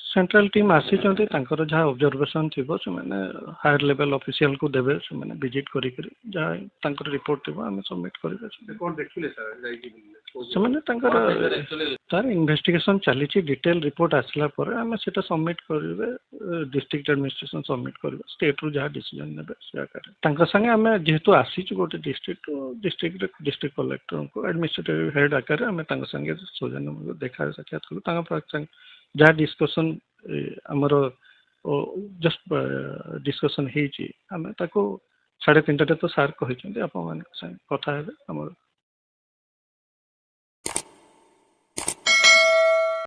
central team आसी जहाँ observation थी से हायर लेवल ऑफिशियल को देवे से विजिट करी जहाँ रिपोर्ट थी आम सबमिट करेंगे तार इन्वेस्टिगेशन चली डिटेल रिपोर्ट आसला आम से सबमिट करेंगे डिस्ट्रिक्ट एडमिनिस्ट्रेशन सबमिट करेंगे स्टेट रू जहाँ डिसीजन ने संगे आम जेहेतु आसी गोटे डिस्ट्रिक्ट डिस्ट्रिक्ट कलेक्टर को एडमिनिस्ट्रेटिव हेड आकार आम संगे सौजन्य देखा साक्षात कलु जहाँ डिस्कसन आमर जस्ट डिस्कसन होमें 3:30 तो सार कही आप कथा